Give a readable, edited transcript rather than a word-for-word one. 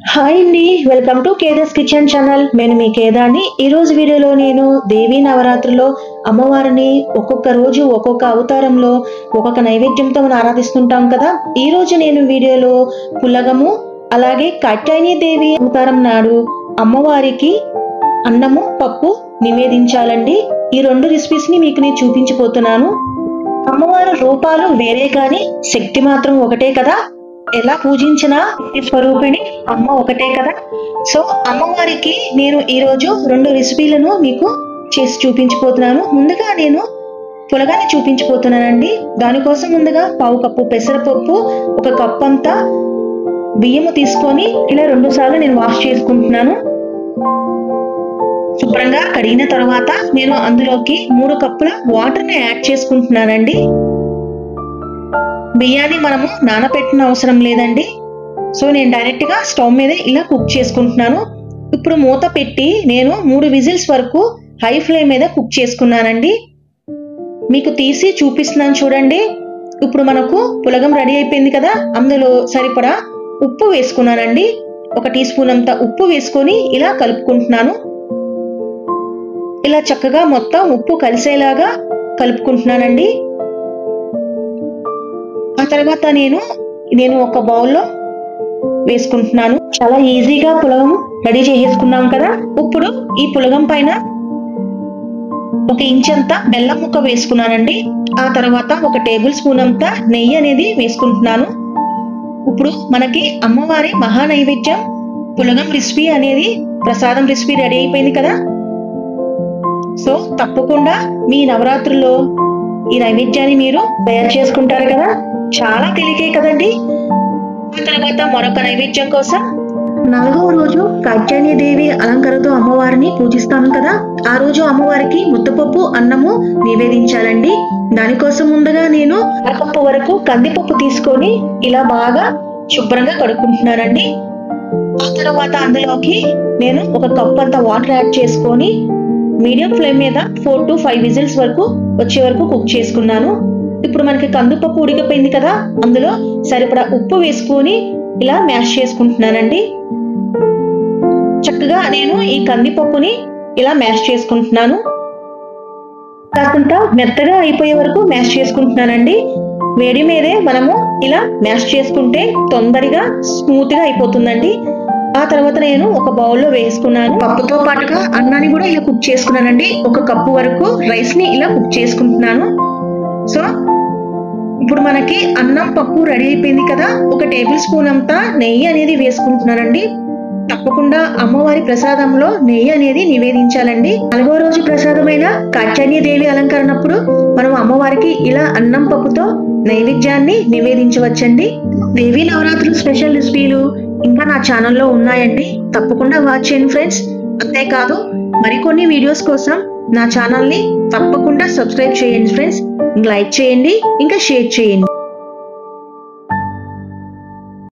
Hi అండి, welcome to కేదాస్ kitchen channel. నేను మీ కేదాని. ఈ రోజు వీడియోలో నేను దేవీ నవరాత్రిలో అమ్మవారిని ఒక్కొక్క రోజు ఒక్కొక్క అవతారంలో ఒక్కొక్క నైవేద్యంతో మనం ఆరాధిస్తుంటాం కదా. ఈ రోజు నేను వీడియోలో పులగము అలాగే కాత్యాయని దేవి అవతారం నాడు అమ్మవారికి అన్నము పప్పు నివేదించాలండి. ఈ రెండు రెసిపీస్ ని మీకు నేను చూపించబోతున్నాను. అమ్మవారి రూపాలు వేరే కానీ శక్తి మాత్రం ఒకటే కదా. ఎలా పూజించినా స్వరూపిణి అమ్మ ఒకటే కదా. సో అమ్మవారికి నేను ఈరోజు రెండు రెసిపీలను మీకు చేసి చూపించబోతున్నాను. ముందుగా నేను పులగాన్ని చూపించబోతున్నానండి. దానికోసం ముందుగా పావు కప్పు పెసరపప్పు, ఒక కప్పు అంతా బియ్యము తీసుకొని ఇలా 2 సార్లు నేను వాష్ చేసుకుంటున్నాను. శుభ్రంగా కడిగిన తర్వాత నేను అందులోకి 3 కప్పుల వాటర్ని యాడ్ చేసుకుంటున్నానండి. బియ్యాన్ని మనము నానబెట్టిన అవసరం లేదండి. సో నేను డైరెక్ట్ గా స్టవ్ మీద ఇలా కుక్ చేసుకుంటున్నాను. ఇప్పుడు మూత పెట్టి నేను 3 విజిల్స్ వరకు హై ఫ్లేమ్ మీద కుక్ చేసుకున్నానండి. మీకు తీసి చూపిస్తున్నాను చూడండి. ఇప్పుడు మనకు పులగం రెడీ అయిపోయింది కదా. అందులో సరిపడా ఉప్పు వేసుకున్నానండి. 1 టీ స్పూన్ అంత ఉప్పు వేసుకొని ఇలా కలుపుకుంటున్నాను. ఇలా చక్కగా మొత్తం ఉప్పు కలిసేలాగా కలుపుకుంటున్నానండి. ఆ తర్వాత నేను ఒక బౌల్లో వేసుకుంటున్నాను. చాలా ఈజీగా పులగం రెడీ చేసేసుకున్నాం కదా. ఇప్పుడు ఈ పులగం పైన 1 ఇంచ్ అంతా బెల్లం ముక్క వేసుకున్నానండి. ఆ తర్వాత 1 టేబుల్ స్పూన్ అంతా నెయ్యి అనేది వేసుకుంటున్నాను. ఇప్పుడు మనకి అమ్మవారి మహా నైవేద్యం పులగం రెసిపీ అనేది ప్రసాదం రెసిపీ రెడీ అయిపోయింది కదా. సో తప్పకుండా మీ నవరాత్రుల్లో ఈ నైవేద్యాన్ని మీరు తయారు చేసుకుంటారు కదా. చాలా తేలికే కదండి. ఆ తర్వాత మరొక నైవేద్యం కోసం 4వ రోజు కాత్యాయని దేవి అలంకరణతో అమ్మవారిని పూజిస్తాం కదా. ఆ రోజు అమ్మవారికి ముద్దపప్పు అన్నము నివేదించాలండి. దానికోసం ముందుగా నేను 1 కప్పు వరకు కందిపప్పు తీసుకొని ఇలా బాగా శుభ్రంగా కడుక్కుంటున్నానండి. ఆ తర్వాత అందులోకి నేను 1 కప్పు అంత వాటర్ యాడ్ చేసుకొని మీడియం ఫ్లేమ్ మీద 4 to 5 విజిల్స్ వరకు వచ్చే వరకు కుక్ చేసుకున్నాను. ఇప్పుడు మనకి కందిపప్పు ఉడికిపోయింది కదా. అందులో సరిపడా ఉప్పు వేసుకొని ఇలా మ్యాష్ చేసుకుంటున్నానండి. చక్కగా నేను ఈ కందిపప్పుని ఇలా మ్యాష్ చేసుకుంటున్నాను. కాకుండా మెత్తగా అయిపోయే వరకు మ్యాష్ చేసుకుంటున్నానండి. వేడి మీదే మనము ఇలా మ్యాష్ చేసుకుంటే తొందరగా స్మూత్ గా అయిపోతుందండి. ఆ తర్వాత నేను ఒక బౌల్లో వేసుకున్నాను. పప్పుతో పాటుగా అన్నాన్ని కూడా ఇలా కుక్ చేసుకున్నానండి. 1 కప్పు వరకు రైస్ ని ఇలా కుక్ చేసుకుంటున్నాను. సో ఇప్పుడు మనకి అన్నం పప్పు రెడీ అయిపోయింది కదా. 1 టేబుల్ స్పూన్ అంతా నెయ్యి అనేది వేసుకుంటున్నానండి. తప్పకుండా అమ్మవారి ప్రసాదంలో నెయ్యి అనేది నివేదించాలండి. 4వ రోజు ప్రసాదమైన కాత్యాయని దేవి అలంకరణప్పుడు మనం అమ్మవారికి ఇలా అన్నం పప్పుతో నైవేద్యాన్ని నివేదించవచ్చండి. దేవి నవరాత్రులు స్పెషల్ రెసిపీలు ఇంకా నా ఛానల్లో ఉన్నాయండి. తప్పకుండా వాచ్ చేయండి ఫ్రెండ్స్. అంతేకాదు మరికొన్ని వీడియోస్ కోసం నా ఛానల్ని తప్పకుండా సబ్స్క్రైబ్ చేయండి ఫ్రెండ్స్. లైక్ చేయండి, ఇంకా షేర్ చేయండి.